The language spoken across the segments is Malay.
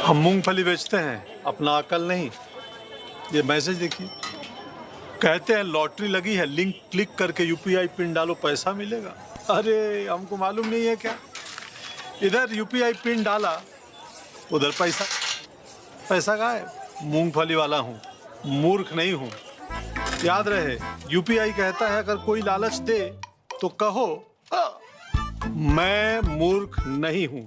हम मूंगफली बेचते हैं, अपना अकल नहीं। ये मैसेज देखिए, कहते हैं लॉटरी लगी है, लिंक क्लिक करके यूपीआई पिन डालो पैसा मिलेगा। अरे हमको मालूम नहीं है क्या। इधर यूपीआई पिन डाला, उधर पैसा पैसा गायब। मूंगफली वाला हूँ, मूर्ख नहीं हूँ। याद रहे, यूपीआई कहता है अगर कोई लालच दे तो कहो मैं मूर्ख नहीं हूँ।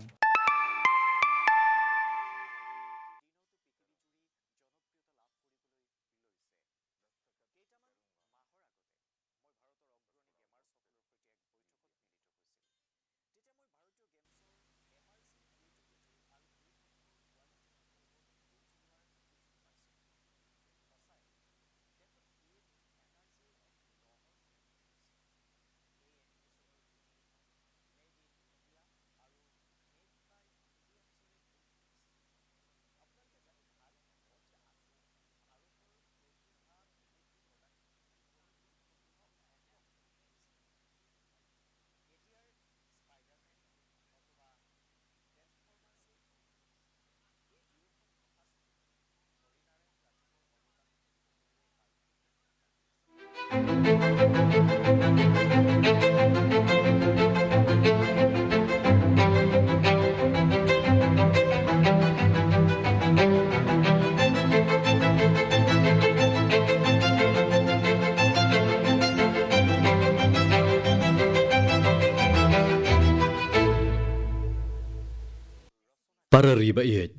Para riba iet,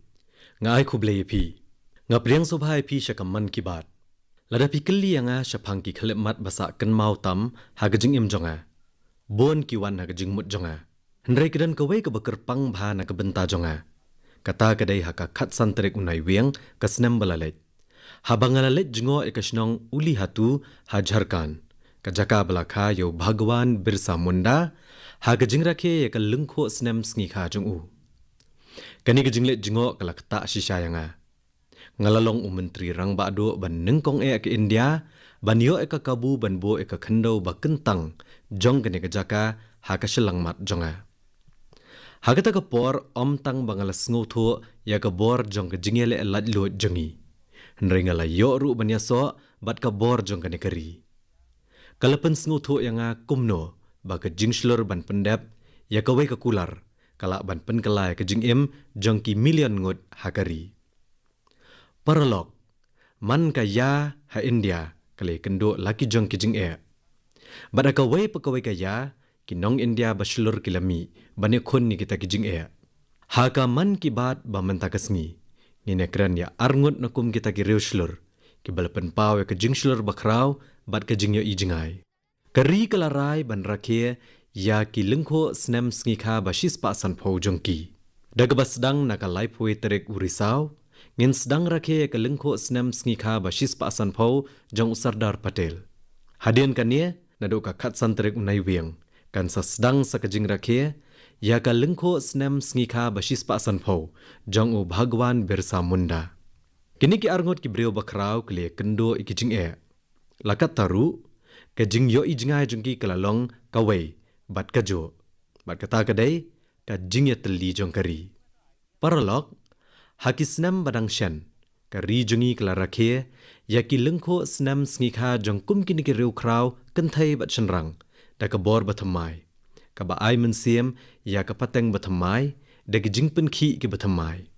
ngai kublei pi, ngapriang sobhai pi shakaman ki bat. Lada pi kelli anga shapang ki khalep mat basa kan mau tam hagajing im jonga. Bon ki wan hagajing mut jonga. Hendrai kedan kawai ke bakar pang bha na ke benta jonga. Kata kadai haka khat santrek unai wiang kasnem balalet. Habangalalet jingo ekasnong uli hatu hajarkan. Kajaka balakha yo Bhagwan Birsa Munda hagajing rakhe ya kalungkho snem sngi kha jong u. Kani ke jinglet jingo kalak ta shisha yanga. Ngalalong menteri rang bado ban nengkong ke India, ban yo ka kabu ban bo ka khandau ba kentang jong kani ke jaka ha ka selang mat jonga. Ha ka ta ka por om tang bangalas ngotho ya ka bor jong ke jingele lat lo jongi. Nringala yo ru ban yaso bat ka bor jong kani kari. Kalapan ngotho yanga kumno ba ka jingslor ban pendap ya ka we ka kular. Kalak ban penkelai ke jing im jongki million ngut hakari. Paralog, man ka ya ha India kale kendo laki jongki jing e. Bada ka wai pakawai ka ya ki nong India baslur kilami bane khon ni kita ki jing e. Ha ka man ki bat ba menta kasngi. Ngine kran ya arngut nakum kita ki reuslur ki balapan paw ke jing slur bakrau bat ka jing yo i jingai. Kari kalarai ban rakhe ya ki lengkho snem sngi basis pa san phau jongki dagbas dang nakalai phoi terek urisau ngin sedang rakhe ka lengkho snem sngi basis pa san phau jong Sardar Patel hadien kanie nado ka khat san terek unai wiang kan sa sedang sakajing rakhe ya ka lengkho snem sngi basis pa san phau jong u Bhagwan Birsa Munda kini ki arngot ki breu bakrau kle kendo ikijing e lakat taru ka jing yo ijngai jongki kalalong kawai bat kajo, bat kata kadai, ka jingya teli jong kari. Paralog, haki senam badang shen, kari jongi kala rakhe, yaki lengkho senam sngi jong kum kini ki riu krau, kentai bat shenrang, da ka bor bathamai. Ka ba ai mensiem, ya ka pateng bathamai, da ki jing penki ki bathamai.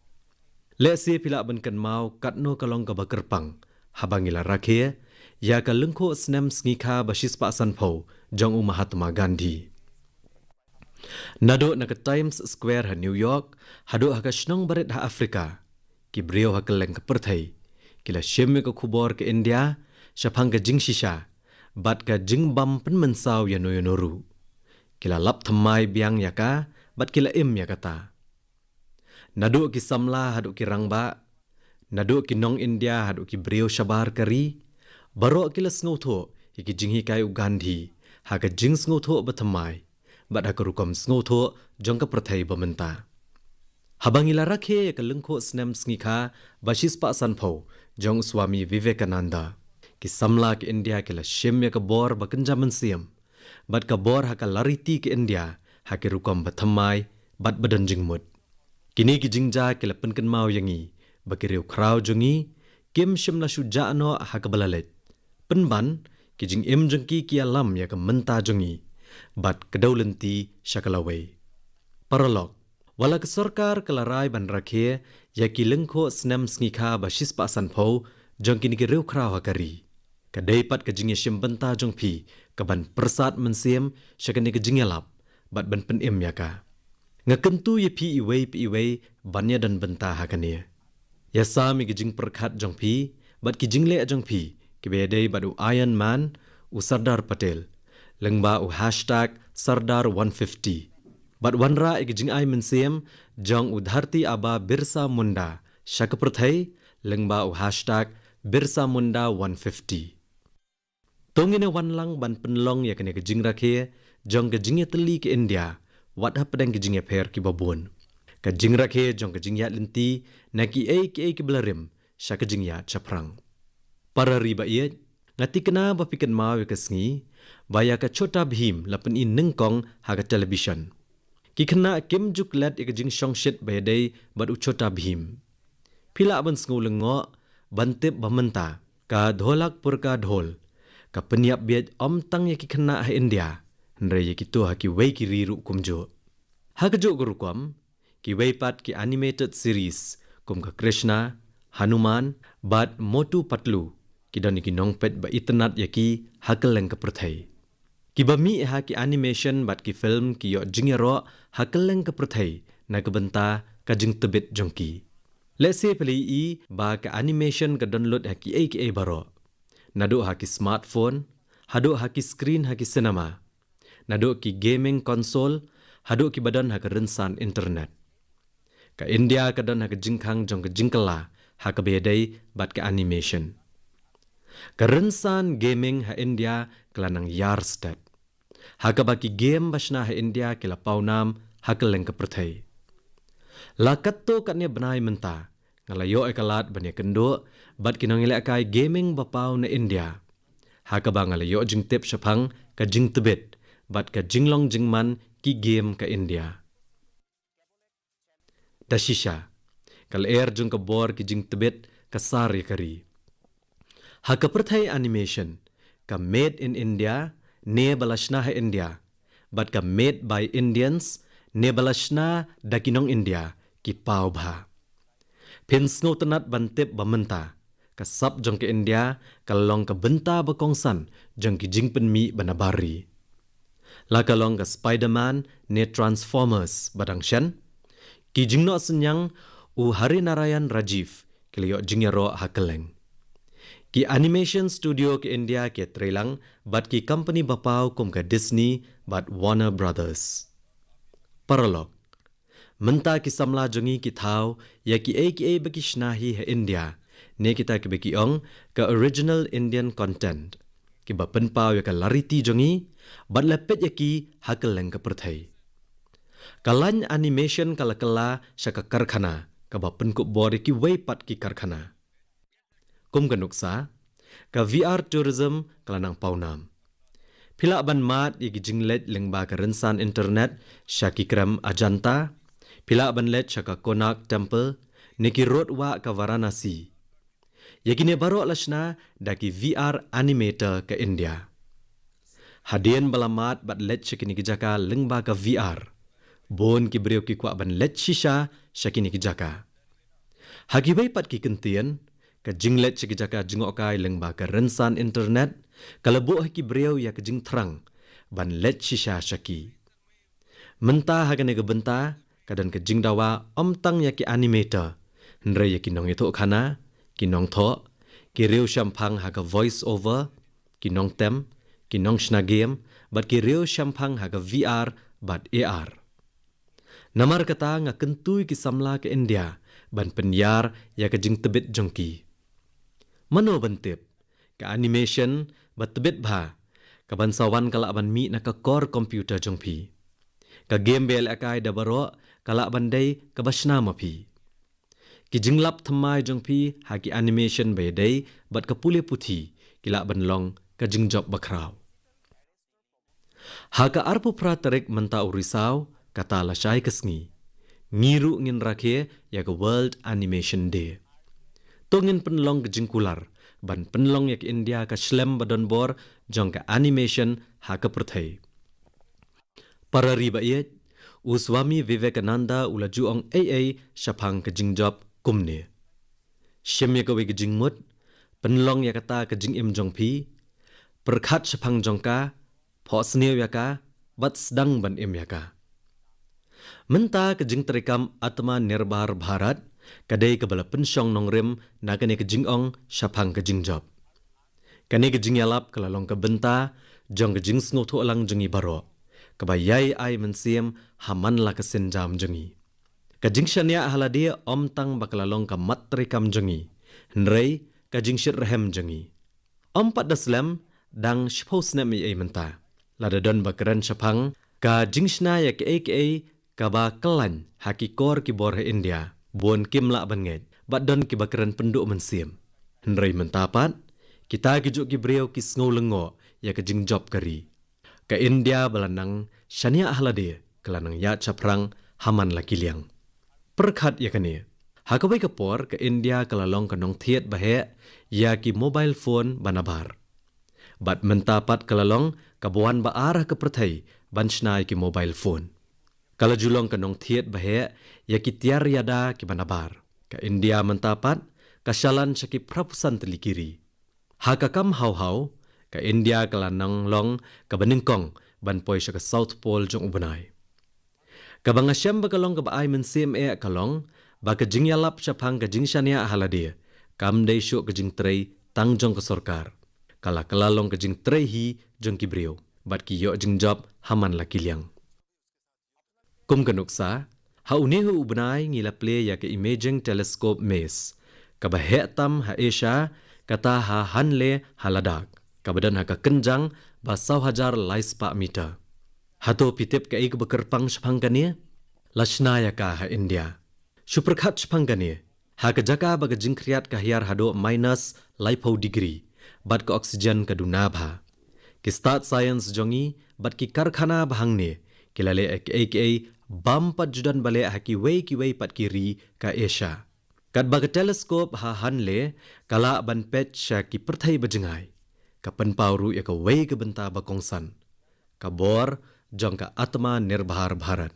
Le se pila ban kan mau, katno kalong ka bakerpang, habangila rakhe, ya ka lengkho senam sngi basis pa san phau, jong u Mahatma Gandhi. Nado na ka Times Square ha New York, hado ha ka shnong baret ha Afrika, ki brio ha ka leng ka perthai, kila shemme ka khubor ka India, shapang ka jing shisha, bat ka jing bam pen mensaw ya noru. Kila lap thamai biang ya ka, bat kila im ya kata. Nado ki samla hado ki rangba, nado ki nong India hado ki brio shabar kari, baro kila snotho, iki jing hi kai u Gandhi, ha ka jing snotho bathamai. Bat aku rukom snotho jongka perthai bamenta. Habangila rakhe ka lengkho snem sngi basis pa san phau jong Swami Vivekananda ki samla ki India ki la shem ya ka bor bakanja mensiam bat ka bor ha ka lariti ki India ha ki rukom bathamai bat badan jingmut. Kini ki jingja ke lepen kan mau yangi bagi riu krau jongi kim shimla shuja no ha ka balalet. Penban ki jing im jengki ki alam ya ka menta jongi bat kedaulanti syakalawai. Paralog wala ke sarkar kelarai ban rakhe ya ki lengkho snem sngi ba shispa san pho jongki ni ki riu krau ha kari. Kadai pat ke jing shim benta jong pi ka ban persat mensiem syakani ke jing lap bat ban pen im ya ka. Ngakentu ye pi iwei banya dan benta hakania. Ya sami ki jing perkhat jong pi bat ki jing le jong pi ki bedai badu Iron Man u Sardar Patel lengba u hashtag Sardar 150 bat wanra ki jing ai mensiem jong u dharti aba Birsa Munda syakaprathai lengba u hashtag Birsa Munda 150. Tongine wanlang ban penlong ya kene ke jing rakhe jong ke jing teli ke India wat ha pedang ke jing per ki babun. Ka jing rakhe jong ke jing ya lenti na ki ki belarim sya ke jing ya chaprang. Para riba ye ngati kena ba pikan mau ke sngi baya ka chota bhim lapen in nengkong ha ka television. Ki kena kim juk lat ke jing shongshit ba dei bat u chota bhim. Pila ban sngu lengo bantep bamenta ka dholak purka dhol ka peniap biat tang ya ki kena ha India nre ya ki tu ha ki wei ki riru kumjo. Ha ka jo gurukwam ki wei pat ki animated series kum ka Krishna, Hanuman, bat Motu Patlu ki don ki nongpet ba itnat ya ki hakeleng ka prathai. Ki bami ha ki animation bat ki film ki yo jingero hakeleng ka prathai na ka benta ka jing tebet jongki. Let's say peli ba ka animation ka download ha ki baro. Nado ha ki smartphone, hado ha ki screen ha ki cinema. Nado ki gaming console, hado ki badan ha ka rensan internet. Ka India ka dan ha ka jingkang jong ka jingkala ha ka bedai bat ka animation. Ka rensan gaming ha India kelanang yar step. Ha ka baki game basna ha India kila paunam ha ka leng ka prathai. Lakat to katnya benai menta ngalayo kalat banya kendo bat kinong ilak kai gaming bapau na India. Ha ka ba ngalayo jing tip syapang ka jing tebet bat ka jinglong jingman ki game ka India. Dashisha kal air jung ka bor ki jing tebet ka sar kari. Ha ka prathai animation ka made in India ne balashna ha India bat ka made by Indians ne balashna dakinong India ki pau bha. Pin sngo tenat bantip bamenta ka sab jong ke India kalong ka benta bakongsan jong ki jingpen mi banabari. La kalong ka Spider-Man ne Transformers badang syan ki jingno senyang u Hari Narayan Rajiv kiliyo jingyaro hakeleng. Ki animation studio ke India ke trelang bat ki company bapau kum ka Disney bat Warner Brothers. Paralog menta ki samla jongi ki thau ya ki baki shnahi ha India ne kita ke baki ong ka original Indian content ki ba penpau ya ka lariti jongi bat lepet ya ki hakeleng ka prathai. Kalan animation kala syaka karkhana ka ba penkup bor ki wei pat ki karkhana. Kum ka nuksa ka VR tourism kalanang paunam. Pila ban mat ya ki jinglet lengba ka rensan internet syaki kram Ajanta. Pila ban let syaka Konark Temple neki road wa ka Varanasi. Yakine baro lashna daki VR animator ke India. Hadien balamat bat let syakini kijaka lengba ka VR. Bon ki beriu ki kwa ban let shisha syakini kijaka. Hagibai pat ki kentien ka jinglet syakijaka jingok kai lengba ka rensan internet kalebo ki beriu ya ka jing terang ban let shisha syaki. Menta hagane ke benta kadan ke jing dawa tang ya ki animator nre ya ki nong itu khana ki nong tho ki riu shampang ha ka voice over ki nong tem ki nong shna game bat ki riu shampang ha ka VR bat AR. Namar kata nga kentui ki samla ke India ban penyar ya ka jing tebet jongki. Mano bantip ka animation bat tebet bha ka ban sawan kala ban mi na ka core computer jongpi. Ka game bel akai da baro kala bandai ka basna mapi. Ki jinglap thamai jongpi ha ki animation bedai bat ka pule puthi kila banlong ka jingjob bakrau. Ha ka arpu pra tarik menta urisau kata la syai kesngi. ngiru ngin rakhe ya ke World Animation Day. To ngin penlong ke jingkular ban penlong ya ke India ka shlem badon bor jong ka animation ha ka perthai. Para riba yet Swami Vivekananda ula juong AA Shapang ke jingjop kumne. Shem ya ke we ke jingmut penlong ya kata ke jing im jong pi perkhat Shapang jongka pho snew ya ka bat sedang ban im ya ka. Menta ke jing terikam Atma Nirbhar Bharat kadai ke bala pensyong nongrim na kene ke jingong Shapang ke jingjob. Kane ke jing yalap kelalong ke benta jong ke jing sngo thu alang jengi baro. Kebayai ai mensiem haman la ke senjam jengi. Ke jing shania haladia om tang bakalalong ke mat terikam jengi. Nrei ke jing shit rehem jengi. Om pat daslam dang shpos na mi ai menta. Lada don bakaran Shapang ka jing shna ya ke kaba kelan haki kor ki bor India bon kimla banget bat don ki bakaran penduk mensiem. Nrei mentapat kita gijuk ki breu ki sngo lengo ya ke jing job kari. Ka India balanang shania ahlade kelanang ya chaprang haman laki liang. Perkhat ya kane. Hakabai kapor ke India kelalong kanong thiet bahe ya ki mobile phone banabar. Bat mentapat kelalong kabuan ba arah ke perthai banshnai ki mobile phone. Kalau julong kanong thiet bahe ya ki tiar yada ki banabar. Ka India mentapat kasyalan syaki prapusan telikiri. Hakakam hau-hau ka India kelanang long ka beningkong ban poi syaka South Pole jong ubanai. Kabang asyam bakalong ka baay mensim kalong baka jingyalap Shapang ka jingshania haladia kam day syuk ka jing trei tang jong ka sorkar. Kala kelalong ka jing trei hi jong ki breu bat ki yo jing job haman laki liang. Kum kanuksa ha unehu ubanai ngila play ya ke imaging telescope mes kabahe tam ha Asia kata ha hanle haladak kabadan ha ka kenjang ba 1,000 laispa meter. Hato pitip ka ik bekerpang Shapang kania lashna ya ka ha India. Superkhat Shapang kania ha ka jaka baga jingkriat ka hiar hado minus laipo degree bat ka oksigen ka dunabha. Ki start science jongi bat ki karkhana bahangne kilale aka bam pat judan bale ha ki wei pat kiri ka Asia. Kat baga teleskop ha hanle kala ban pet sha ki perthai bajengai. Ka penpauru ya ka wei ke benta bakongsan. Ka bor jong ka Atma Nirbhar Bharat.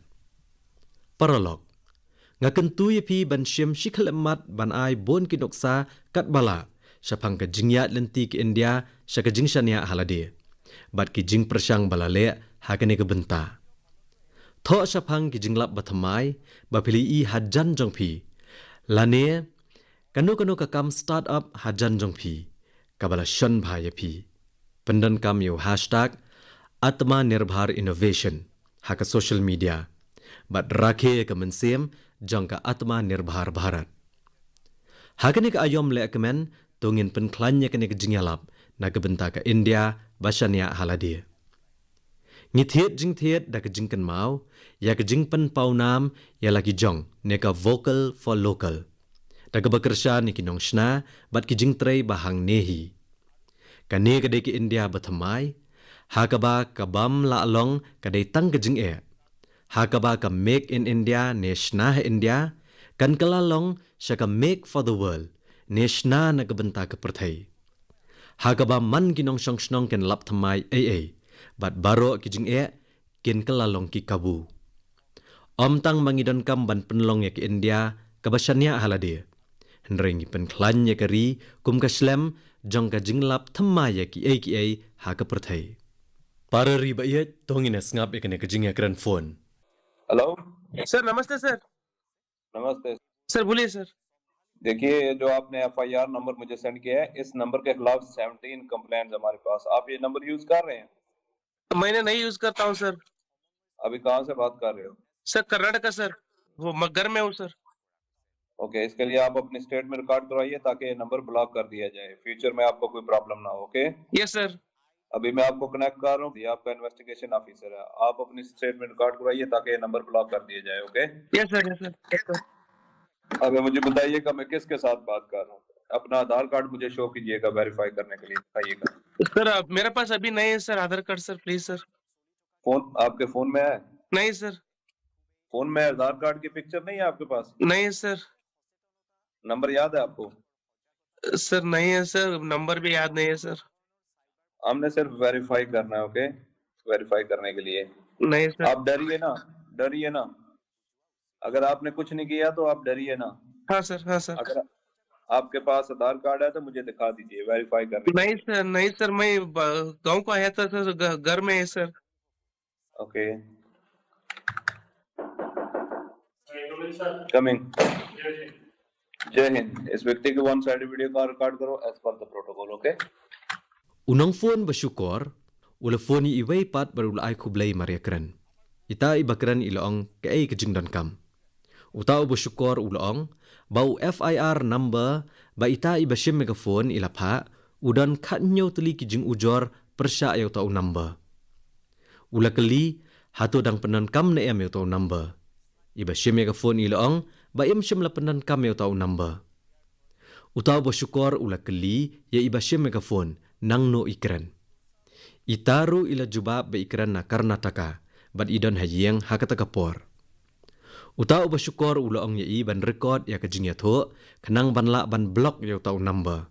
Paralog. Ngaken tu ye pi ban syem shikhal emat ban ai bon ki noksa kat bala Shapang ka jingyat lenti ke India sya ka jingshania halade. Bat ki jing persyang balale ha kene ke benta. Tho Shapang ki jinglap bathamai bapili i hajan jong pi. Lane kanu ka kam startup hajan jong pi. Kabala shon bhaya pi. Pendan kam yo hashtag Atma Nirbhar Innovation haka social media. Bat rakhe ka mensiem jong ka Atma Nirbhar Bharat. Hakane ka ayom le kemen tungin penklanya kene ke jingyalap na ke benta ka India basania haladia. Ngithiet jing thiet da ke jingkan mau ya ke jingpen pau nam ya lagi jong ne ka vocal for local. Da ke bekersya ni kinong shna bat ki jing trei bahang nehi. Kane ke de ke India bathamai hakaba kabam la along kadai tang ke jing hakaba ka make in India ne shna India kan kalalong syaka make for the world ne shna na ke benta ke perthai. Hakaba man kinong shong shnong ken lap thamai bat baro ki jing kin kelalong ki kabu. Om tang mangidon kam ban penlong ya ke India kabashania halade. Henrengi penklan ya kari kum ka shlem jong ka jinglap thamai ya ki ha ka perthai. Para riba ye tongin ngap ekene ka jing ya kran phone. Hello sir नमस्ते सर। नमस्ते सर बोलिए सर। देखिए जो आपने FIR number मुझे सेंड किया है इस नंबर के खिलाफ 17 कंप्लेंट्स हमारे पास। आप ये नंबर यूज कर रहे हैं? मैंने नहीं यूज करता हूँ सर। अभी कहाँ से बात कर रहे हो? सर कर्नाटका सर, वो मैं घर में हूँ सर। ओके, इसके लिए आप अपनी स्टेट में रिकॉर्ड करवाइए ताकि ये नंबर ब्लॉक कर दिया जाए, फ्यूचर में आपको कोई प्रॉब्लम ना हो। Okay yes sir. अभी मैं आपको कनेक्ट कर रहा हूँ, ये आपका इन्वेस्टिगेशन ऑफिसर है, आप अपनी स्टेट में रिकॉर्ड करवाइए ताकि ये नंबर ब्लॉक कर दिया जाए। Okay yes sir, yes sir, yes sir. अभी मुझे बताइएगा मैं किसके साथ बात कर रहा हूँ। अपना आधार कार्ड मुझे शो कीजिएगा वेरीफाई करने के लिए, बताइएगा। सर मेरे पास अभी नहीं है sir Aadhaar card sir, please sir. Phone आपके फोन में है? नहीं सर। फोन में आधार कार्ड की पिक्चर नहीं है आपके पास? नहीं सर। नंबर याद है आपको? सर नहीं है सर, नंबर भी याद नहीं है सर। हमने सिर्फ वेरीफाई करना है, ओके? वेरीफाई करने के लिए नहीं सर। आप डरिए ना, डरिए ना। अगर आपने कुछ नहीं किया तो आप डरिए ना। हाँ सर, हाँ सर। अगर आपके पास आधार कार्ड है तो मुझे दिखा दीजिए वेरीफाई करने। नहीं सर, नहीं सर, मैं गांव को आया था सर, घर में है सर। Okay, coming. जय हिंद। इस व्यक्ति के वन साइड वीडियो का रिकॉर्ड करो as per the protocol, okay? Unang phone bersyukur, ula phone ni iway pat baru ula ai kublay maria keren. Ita ibakren ilaong kay kejing dan kam. Utau bersyukur ulaong, bau FIR number ba ita ibashim megaphone ila pa, udan katnyo teli kejing ujor persya ayaw tau number. Ula keli, hato dang penan kam na ayaw tau number. Ibashim megaphone ilaong, ba imshim la penan kam ayaw tau number. Utau bersyukur ula keli, ya ibashim megaphone, nang no ikran. Itaru ila jubab ba ikran na Karnataka, bad idon hayeng hakata kapor. Utau bersyukur ula ong yai ban record ya kejing ya tho, kenang ban la ban blok ya tau number.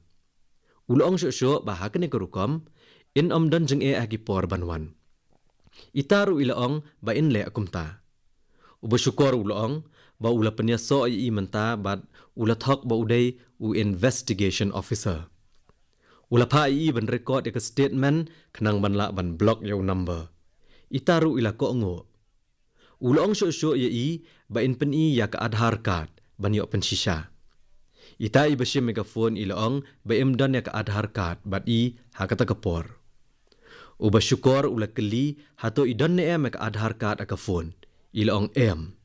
Ula ong syuk ba hakane kerukom, in om don jeng agi por banwan. Itaru ila ong ba in le akumta. Bersyukur ula ong ba ula penyaso yai menta bad ula thok ba udai u investigation officer. Ula pa i ban record ya ke statement kenang ban la ban block ya number. Itaru ila ko ngo. Ula ong syuk ya i ba in pen i ya ke Aadhaar card ban yo pen shisha. Ita i bashim megaphone ila ong ba im don ya ke Aadhaar card bat i hakata kapor. Uba syukur ula keli hato idon ne em ke Aadhaar card aka phone ila ong em.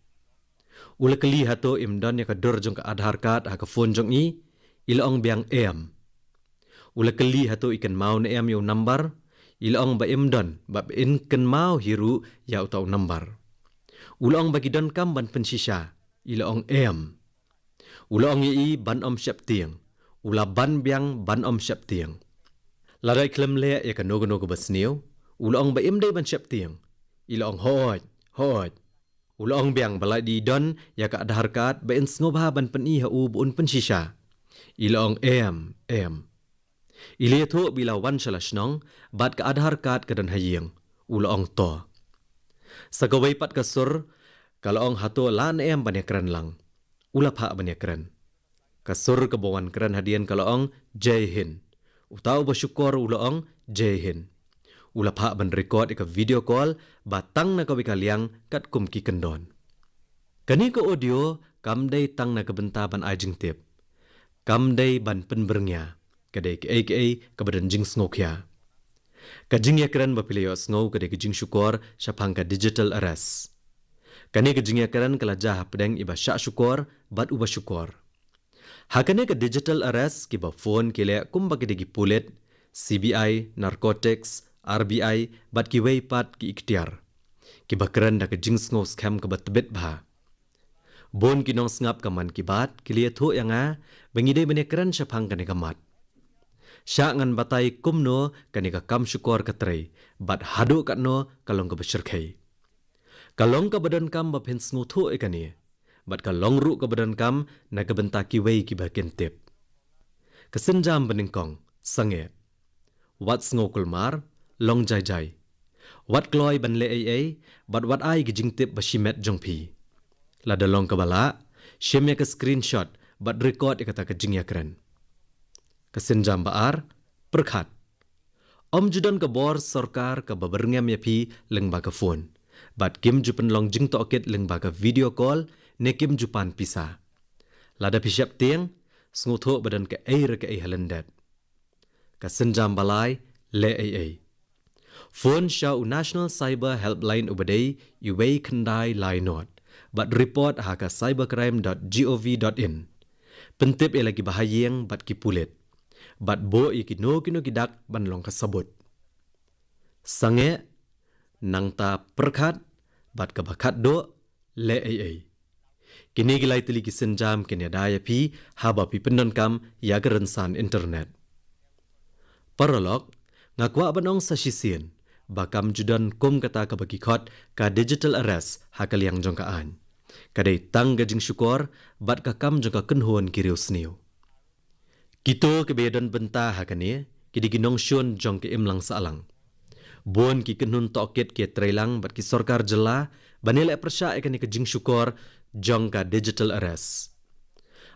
Ula keli hato im don ya ke dor jong ke Aadhaar card aka phone jong i ila ong biang em. Ula keli hato ikan mau na em yaw number, ila ong ba imdon, ba in kan mau hiru yaw tau number. Ula ong bagi don kam ban pensisya, ila ong em. Ula ong yai ban om syap tiang, ula ban biang ban om syap tiang. Larai klem le ya ka nogo-nogo basniw, ula ong ba imday ban syap tiang, ila ong hoj, hoj. Ula ong biang balai di don ya ka Aadhaar card ba in sngoba ban pen i hau buun pensisya, ila ong em. Ile tho bila wan shalashnong bat ka Aadhaar card ka dan hayeng ula ong to. Sagaway pat ka sur kala ong hato lan em banyakran lang ula pha banyakran. Ka sur ka bawan kran hadian kala ong Jai Hind. Utau bersyukur ula ong Jai Hind. Ula pha ban record ka video call batang na ka wikaliang kat kumki kendon. Kani ka audio kamday tang na kabenta ban ajing tip. Kamday ban penberngya. Kadai ke kabadan jing snokya. Kajing yakran bapilio sngo kadai kajing syukur syapang ka digital arrest. Kani kajing yakran kala jah pedang iba syak syukur bat uba syukur. Hakane ka digital arrest ki ba phone kile kumba kadai ki pulit, CBI, narcotics, RBI bat ki way pat ki ikhtiar. Ki bakran da kajing sngo scam ka bat tebet bha. Bon ki nong sngap kaman ki bat kilia tho yanga bangide banekran syapang kane kamat. Syak ngan batai kumno kanika kam syukur katray, bat hadu katno kalong ka besyirkhay. Kalong ka badan kam baphin sngutu ikani, bat kalong ru ka badan kam na kabenta kiway ki bakin tip. Kasenjam beningkong, sange. Wat sngokulmar, long jai jai. Wat kloy ban le ay, bat wat ay gijing tip bashimet jongpi. Lada long kabala, shimya ka screenshot, bat record ikata ka jingyakran. Kesenjam baar, perkhat. Om judan ke bor sarkar ke baberngam yapi leng baga phone. Bat kim jupan long jing tokit leng baga video call ne kim jupan pisa. Lada pisyap tiang, snguto badan ke air ke halendat. Kesenjam balai, le ay. Phone syau National Cyber Helpline ubadai iway kendai lainot. Bat report haka cybercrime.gov.in. Pentip lagi bahayang bat kipulit. Bat bo ikino gidak ban long kasabut. Sange nang ta perkhat bat kabakat do le ay. Kini gilai tili kisenjam kini daya pi haba pi pendon kam ya gerensan internet. Paralog ngakwa banong sa sisien bakam judan kum kata kabagi khot ka digital arrest hakaliang jongkaan. Kadai tang gajing syukur bat ka kam jangka kenhuan kiriu sniu. Kito kebedan benta hakane kidi ginong syun jong ke imlang saalang. Bon ki kenhun tokit ke trailang bat ki sorkar jela banele persya ekani ke jing syukur jong ka digital arrest.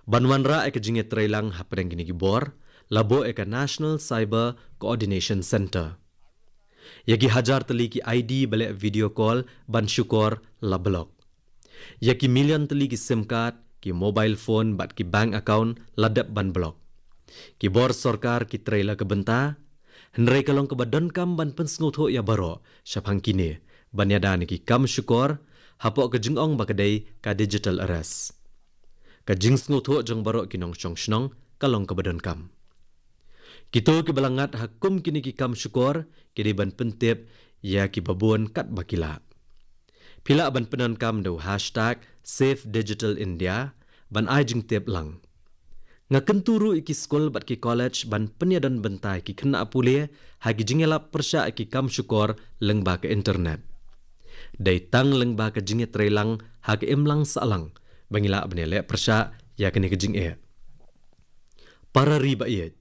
Banwan ra eka jing trailang hapadang gini gibor labo eka National Cyber Coordination Center. Yagi hajar teli ki ID balik video call ban syukur la blok. Yaki million teli ki SIM card, ki mobile phone bat ki bank account ladap ban blok. Ki bor sorkar ki trailer ke benta, henry kalong ke badan kam ban pensngutho ya baro, syapang kini, ban yadan ki kam syukur, hapok ke jengong bakadai ka digital arrest. Ka jing ngutho jeng baro ki nong syong shnong, kalong ke badan kam. Kito ki balangat hakum kini ki kam syukur, kini ban pentip, ya ki babun kat bakila. Pila ban penan kam do hashtag Save Digital India ban ai jing tip lang. Nga kenturu iki skol bat ki college ban penyadan bentai ki kena apule hagi jingelap persya ki kam syukur lengba ke internet. Dai tang lengba ke jinget relang hagi imlang salang bangila benele persya ya kene ke jing e. Para riba iet.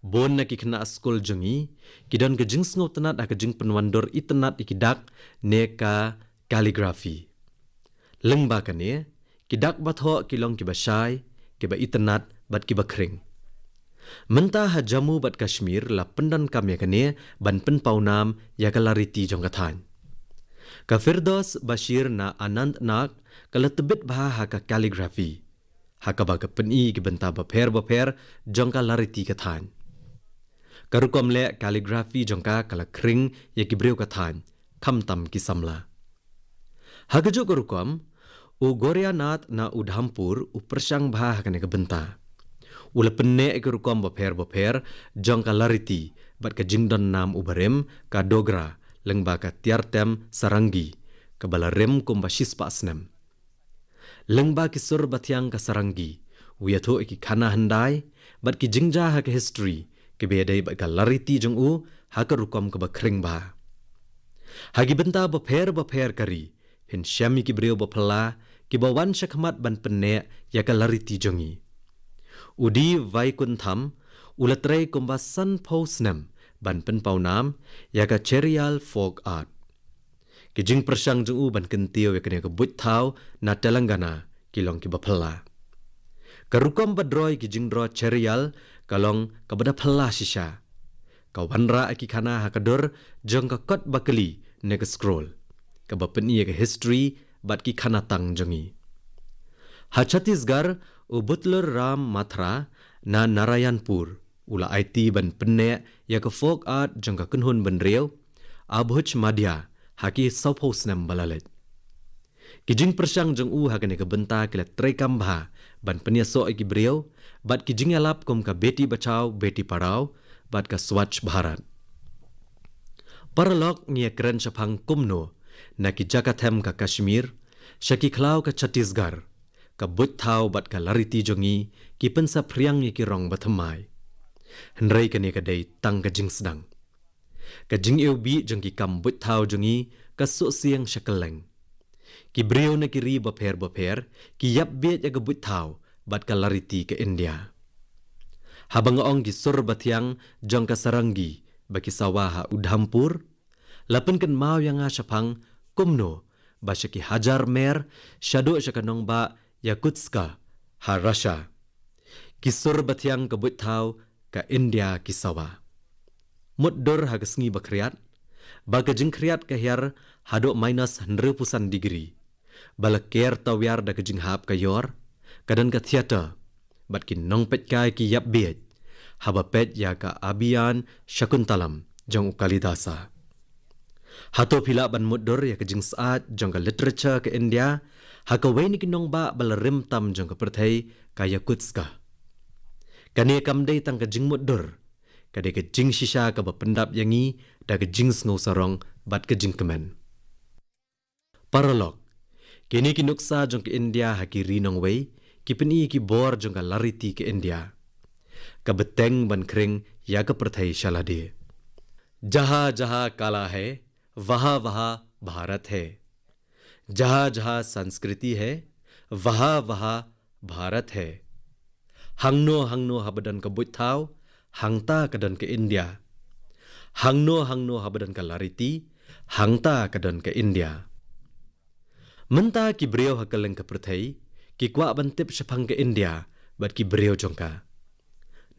Bon na ki kena skol jengi kidan ke jing sngo tenat hagi jing penwandor itenat ikidak neka kaligrafi. Lengba kane, kidak batho kilong kiba syai, kiba itenat bat kiba kering. Mentah hajamu bat Kashmir la pendan kami kane ban penpaunam ya kalariti jong kathan. Ka Firdaus Bashir na Anand nak kala tebit bah ka kaligrafi. Haka baga peni ki benta baper jong kalariti kathan. Karukom le kaligrafi jong ka kala kering ya kibreu kathan, kamtam kisamla. Hagajo kerukom, u Gorianath na Udhampur u persyang bah kane kebenta. Ula penne kerukom baper jong ka lariti bat ka jingdon nam ubarem ka dogra lengba ka tiartem sarangi ka balarem kumba shispa asnem. Lengba ki sur batyang ka sarangi u yato iki kana handai bat ki jingja ha ka history ke bedai bat ka lariti jong u ha ka rukom ka bakring bah. Hagi benta baper kari hin syami ki breu bapala ki bawan syakmat ban penne ya ka lariti jongi. Udi vai kuntham ulatrai kumbasan pausnem ban penpaunam ya ka serial folk art. Ki jing persyang jung ban kentiu ya kene ka buthau na Telangana kilong ki bapala. Karukom badroy ki jing dro serial kalong ka bada phala shisha. Ka wanra ki kana hakadur jong ka kot bakali ne ka scroll. Kabapeni ke history bat ki khanatang jongi. Ha Chhattisgarh u Butler Ram Mathra na Narayanpur ula IT ban penne ya ke folk art jong ka kunhun ban reu abhuch madya haki saupos nam balalet. Kijing persyang jong u hakane ke benta kele trekam bha ban penia so ki breu bat kijing alap kom ka beti bachao beti padao bat ka Swachh Bharat. Paralok ngia keren syapang kumno na ki Jakatem ka Kashmir, syaki klau ka Chhattisgarh, ka buthau bat ka lariti jongi, ki pensa priang ki rong batamai. Henry kani ka day tang ka jing sedang. Ka jing eubi jong ki kam buthau jongi, ka so siang syakaleng. Ki breu na ki ri baper, ki yap bet ya ka buthau, bat ka lariti ka India. Habang ong ki sur batyang jong ka sarangi, baki sawaha Udhampur, lapan kan mau yang syapang kumno basya ki Hajar Mer syado syakanong ba Yakutska ha Russia. Kisur batyang ka buthau ka India kisawa. Muddur ha kesngi bakriat, baga jing kriat ka hiar hado minus 100% degree. Bala ker tawyar da ka jing hap ka yor, kadan ka theater, bat ki nong pet kai ki yap bet, haba pet ya ka Abiyan Shakuntalam jong Kalidasa. Hato pila ban muddur ya ke jing saat jong ka literature ke India, ha ka weni kinong ba balarim tam jong ka perthai ka Yakutska. Kani kam day tang ka jing muddur, kade ka jing shisha ka bapendap yangi da ka jing sngo sarong bat ka jing kemen. Paralog, kini kinuksa jong ka India ha ki rinong wei, ki peni ki bor jong ka lariti ke India. Ka beteng ban kring ya ka perthai shalade. जहाँ जहाँ काला है वहाँ वहाँ भारत है जहाँ जहाँ संस्कृति है वहाँ वहाँ भारत है. Hangno hangno habadan ke Buitau, hangta kadan ke India. Hangno hangno habadan ke Lariti, hangta kadan ke India. Menta ki beliau hakaleng ke Perthai, ki kwa bantip sepang ke India, bat ki beliau jongka.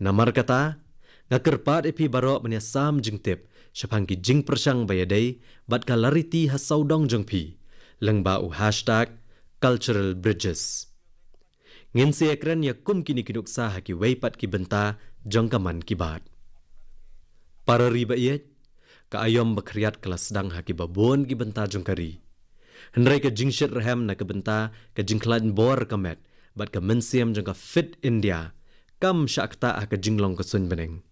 Namar kata, ngakerpat epi barok menya sam jingtip, sepang ki jing persang bayadai, bat ka Lariti hasaudong jongpi, lengba u #cultural bridges. Ngin se ekran ya kum kini kinuksa haki weipat ki benta jongkaman ki bat. Para riba iet, ka ayom bakriat kelas sedang haki babon ki benta jongkari. Hendrai ka jingshit raham na ka benta ka jingklan bor kamet, bat ka mensiam jongka fit India, kam syakta ka jinglong ka sun beneng.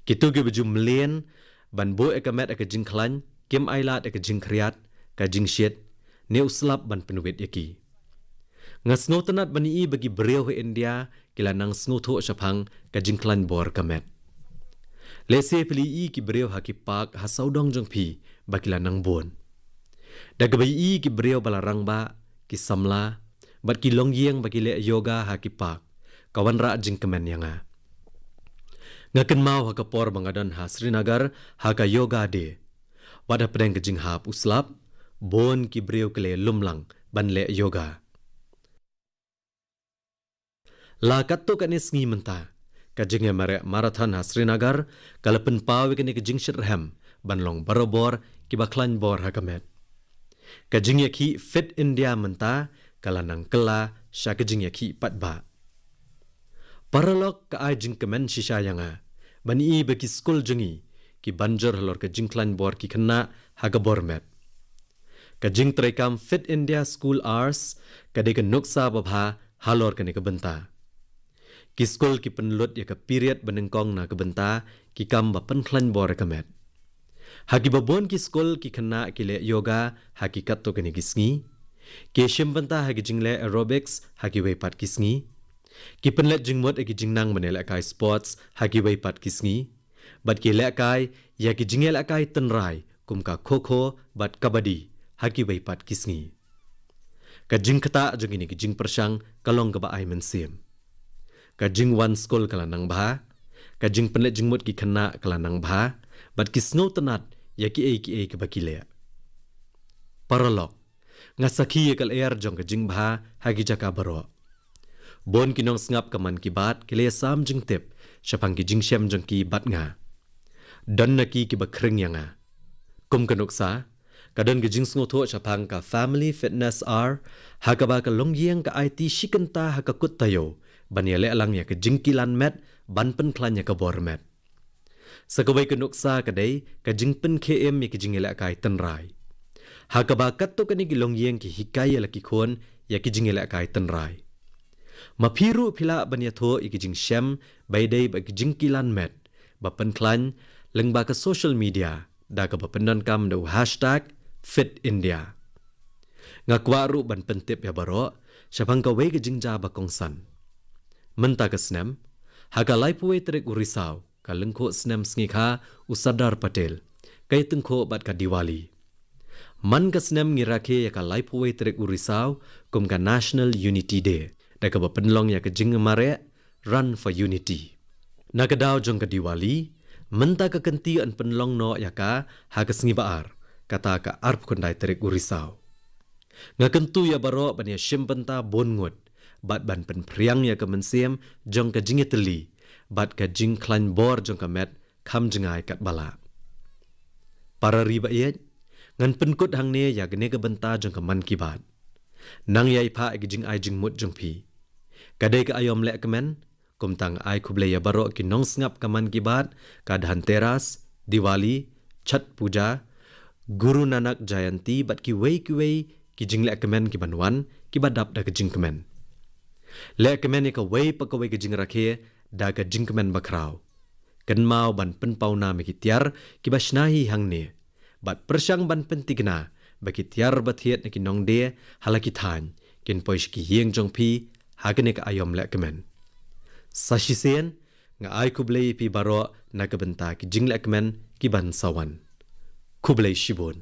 Kitu ki baju melien, ban bo ekamet ka jingklan, kim ailat ka jingkriat, ka jingshit, ne uslap ban penuwit yaki. Nga sngotanat bani bagi beriau ke India kila nang sngoto syapang ka jingklan bor kamet. Lese pili ki beriau haki pak hasaudong jongpi bakila nang bon. Dagabai ki beriau balarang ba ki samla bat ki longyeng bagi le yoga haki pak kawan ra jingkemen yanga. Ngaken mau haka por bangadan ha Srinagar haka yoga de. Wada pedeng ke jinghap uslap bon ki beriau kele lumlang ban le yoga. La katto kane sngi menta ka jinge mare marathon ha Srinagar kalapen pawe kane ke jingshir ham banlong barobor ki baklan bor ha kamet ka jinge ki fit India menta kalanang kela sha ka jinge ki patba paralok ka ai jing kemen shisha yanga bani baki skul jingi ki banjor halor ka jingklan bor ki kena ha ga bormet ka jing trekam fit India school hours ka de ka nuksa babha halor kane ka benta ki skol ki penlut ya ka period benengkong na ke benta ki kam ba penklan bor kamet haki babon ki skol ki kena ki le yoga haki katto kene kisngi ki shim benta haki jingle aerobics haki weipat kisngi ki penlet jingmot ki jingnang menela kai sports haki weipat kisngi bat ki le kai ya ki jingel kai tenrai kum ka khokho bat kabadi haki weipat kisngi ka jingkata jongini ki jing persang kalong ka ba ai mensim ka jing one school kala nang bha ka jing penlet jingmut ki khana kala nang bha bat ki snow tanat ya ki e ke bakile paralok nga sakhi ekal air jong ka jing bha ha ki jaka baro bon ki nong snap ka man ki bat ki le sam jing tip shapang ki jing shem jong ki bat nga dan na ki bakring yanga kum kanuksa kadon ki jing sngo tho shapang ka family fitness r ha ka ba ka longyeng ka IT shikanta ha ka kut tayo baniale alang ya ke jingkilan met ban pen klan ya ke bor met sakawai ke nuksa kadai ka jingpen KM ya ke jingela kai tenrai ha ka ba kat to kani ki longyeng ki hikaya la ki khon ya ke jingela kai tenrai mapiru phila bania tho iki jing shem bai dai ba ki jingkilan met ba pen klan lengba ka social media da ka ba pendan kam do #fitindia ngakwa ru ban pentip ya baro syapang ka wei ke jingja ba kongsan menta ka snem haga laipuwe trek urisau ka lengko snem sngi usadar patel kai tengko bat ka Diwali man ka snem ngirake ya ka laipuwe trek urisau kum ka National Unity Day da ka penlong ya ka jingmare Run for Unity na ka daw jong ka Diwali menta ka kenti an penlong no ya ka haga sngi baar kata ka arp kondai trek urisau ngakentu ya baro bania shimpenta bongut bat ban pen priang ya ka mensiam jong ka jingeteli bat ka jing klan bor jong ka met kham jingai kat bala para riba yet ngan penkut hang ne ya gene ka benta jong ka man ki bat nang yai pha ki jing ai jing mut jong phi kadai ka ayom le kemen kum tang ai khuble ya baro ki nong snap ka man ki bat ka dhanteras Diwali Chhat Puja Guru Nanak Jayanti bat ki wei ki jing le kemen ki banwan ki badap da ka jing kemen le kemen ka wei pa ka wei ka jing rakhe da ka jing kemen bakrau kan mau ban pen pauna me ki tiar ki basnahi hangne bat persang ban pentigna ba ki tiar bathiet ne ki nong de halaki than kin poish ki hieng jong phi hagane ka ayom le kemen sashisen nga ai kublei pi baro na ka benta ki jing le kemen ki ban sawan kublei shibon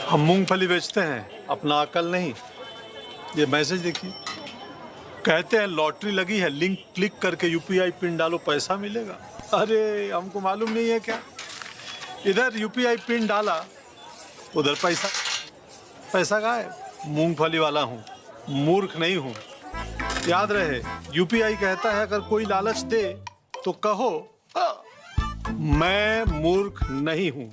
हम मूंगफली बेचते हैं, अपना अकल नहीं। ये मैसेज देखिए, कहते हैं लॉटरी लगी है, लिंक क्लिक करके यूपीआई पिन डालो पैसा मिलेगा। अरे हमको मालूम नहीं है क्या? इधर यूपीआई पिन डाला, उधर पैसा गायब। मूंगफली वाला हूँ, मूर्ख नहीं हूँ। याद रहे, यूपीआई कहता है अगर कोई लालच दे तो कहो मैं मूर्ख नहीं हूँ।